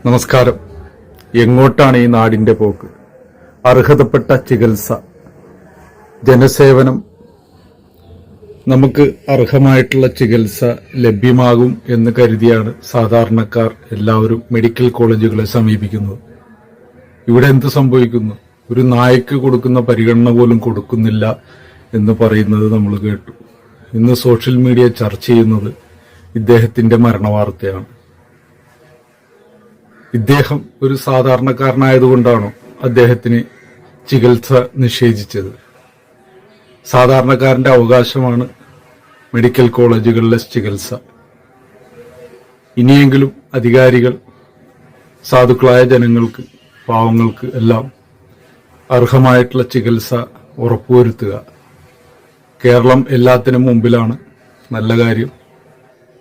നമസ്കാരം. എങ്ങോട്ടാണ് ഈ നാടിന്റെ പോക്ക്? അർഹതപ്പെട്ട ചികിത്സ, ജനസേവനം, നമുക്ക് അർഹമായിട്ടുള്ള ചികിത്സ ലഭ്യമാകും എന്ന് കരുതിയാണ് സാധാരണക്കാർ എല്ലാവരും മെഡിക്കൽ കോളേജുകളെ സമീപിക്കുന്നത്. ഇവിടെ എന്ത് സംഭവിക്കുന്നു? ഒരു നായ്ക്ക് കൊടുക്കുന്ന പരിഗണന പോലും കൊടുക്കുന്നില്ല എന്ന് പറയുന്നത് നമ്മൾ കേട്ടു. ഇന്ന് സോഷ്യൽ മീഡിയ ചർച്ച ചെയ്യുന്നത് ഇദ്ദേഹത്തിന്റെ മരണവാർത്തയാണ്. ഇദ്ദേഹം ഒരു സാധാരണക്കാരനായതുകൊണ്ടാണോ അദ്ദേഹത്തിന് ചികിത്സ നിഷേധിച്ചത്? സാധാരണക്കാരന്റെ അവകാശമാണ് മെഡിക്കൽ കോളേജുകളിലെ ചികിത്സ. ഇനിയെങ്കിലും അധികാരികൾ സാധുക്കളായ ജനങ്ങൾക്ക്, പാവങ്ങൾക്ക് എല്ലാം അർഹമായിട്ടുള്ള ചികിത്സ ഉറപ്പുവരുത്തുക. കേരളം എല്ലാത്തിനും മുമ്പിലാണ്, നല്ല കാര്യം.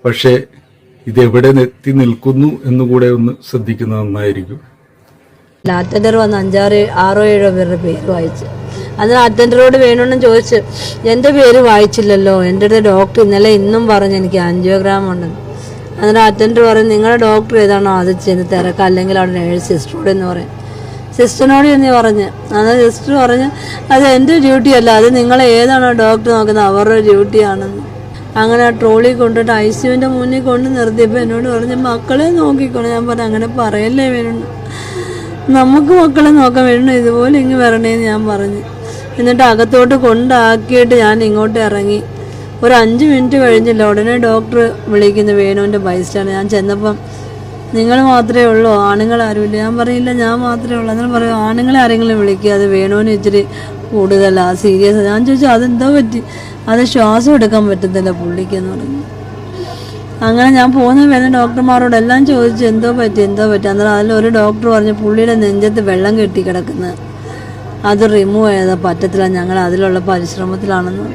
പക്ഷേ ഇതെവിടെ എത്തി നിൽക്കുന്നു എന്നുകൂടെ ഒന്ന് ശ്രദ്ധിക്കുന്നത് നന്നായിരിക്കും. അറ്റൻഡർ വന്ന് 6-7 പേരുടെ പേര് വായിച്ച്, അന്ന് അറ്റൻഡറോട് വേണമെന്ന് ചോദിച്ച്, എൻ്റെ പേര് വായിച്ചില്ലല്ലോ, എൻ്റെ അടുത്ത് ഡോക്ടർ ഇന്നലെ ഇന്നും പറഞ്ഞ് എനിക്ക് ആൻജിയോഗ്രാം ഉണ്ടെന്ന്. അന്നേരം അറ്റൻഡർ പറയും, നിങ്ങളുടെ ഡോക്ടർ ഏതാണോ അത് ചെന്ന് തിരക്കാം, അല്ലെങ്കിൽ അവിടെ നേഴ്സ് സിസ്റ്ററോട് എന്ന് പറയും. സിസ്റ്ററിനോട് എന്ന് പറഞ്ഞ്, അന്നേരം സിസ്റ്റർ പറഞ്ഞ്, അത് എൻ്റെ ഡ്യൂട്ടി അല്ല, അത് നിങ്ങൾ ഏതാണോ ഡോക്ടർ നോക്കുന്നത് അവരുടെ ഡ്യൂട്ടിയാണെന്ന്. അങ്ങനെ ആ ട്രോളി കൊണ്ടിട്ട് ICUവിൻ്റെ മുന്നിൽ കൊണ്ട് നിർത്തിയപ്പോൾ എന്നോട് പറഞ്ഞ്, മക്കളെ നോക്കിക്കോണം. ഞാൻ പറഞ്ഞു, അങ്ങനെ പറയല്ലേ വേണം, നമുക്ക് മക്കളെ നോക്കാൻ വേണം, ഇതുപോലെ ഇങ്ങ് വരണേന്ന് ഞാൻ പറഞ്ഞു. എന്നിട്ട് അകത്തോട്ട് കൊണ്ടാക്കിയിട്ട് ഞാൻ ഇങ്ങോട്ട് ഇറങ്ങി. ഒരു 5 മിനിറ്റ് കഴിഞ്ഞില്ല, ഉടനെ ഡോക്ടർ വിളിക്കുന്നു, വേണുവിൻ്റെ ബൈസ്റ്റാണ്. ഞാൻ ചെന്നപ്പം, നിങ്ങൾ മാത്രമേ ഉള്ളൂ, ആണുങ്ങളാരുമില്ല. ഞാൻ പറയില്ല, ഞാൻ മാത്രമേ ഉള്ളൂ. അങ്ങനെ പറയും, ആണുങ്ങളെ ആരെങ്കിലും വിളിക്കുക, അത് വേണുവിന് ഇച്ചിരി കൂടുതലാണ്, സീരിയസ്. ഞാൻ ചോദിച്ചു, അതെന്തോ പറ്റി? അത് ശ്വാസം എടുക്കാൻ പറ്റത്തില്ല പുള്ളിക്കെന്ന് പറഞ്ഞു. അങ്ങനെ ഞാൻ പോകുന്ന വേണം ഡോക്ടർമാരോടെല്ലാം ചോദിച്ചു, എന്തോ പറ്റി. അന്നേരം അതിലൊരു ഡോക്ടർ പറഞ്ഞു, പുള്ളിയുടെ നെഞ്ചത്ത് വെള്ളം കെട്ടി കിടക്കുന്നത്, അത് റിമൂവ് ചെയ്താൽ പറ്റത്തില്ല, ഞങ്ങൾ അതിലുള്ള പരിശ്രമത്തിലാണെന്ന്.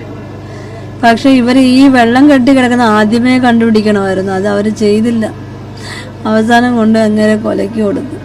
പക്ഷെ ഇവർ ഈ വെള്ളം കെട്ടി കിടക്കുന്ന ആദ്യമേ കണ്ടുപിടിക്കണമായിരുന്നു, അത് അവർ ചെയ്തില്ല. അവസാനം കൊണ്ട് അങ്ങനെ കൊലയ്ക്ക് കൊടുത്തു.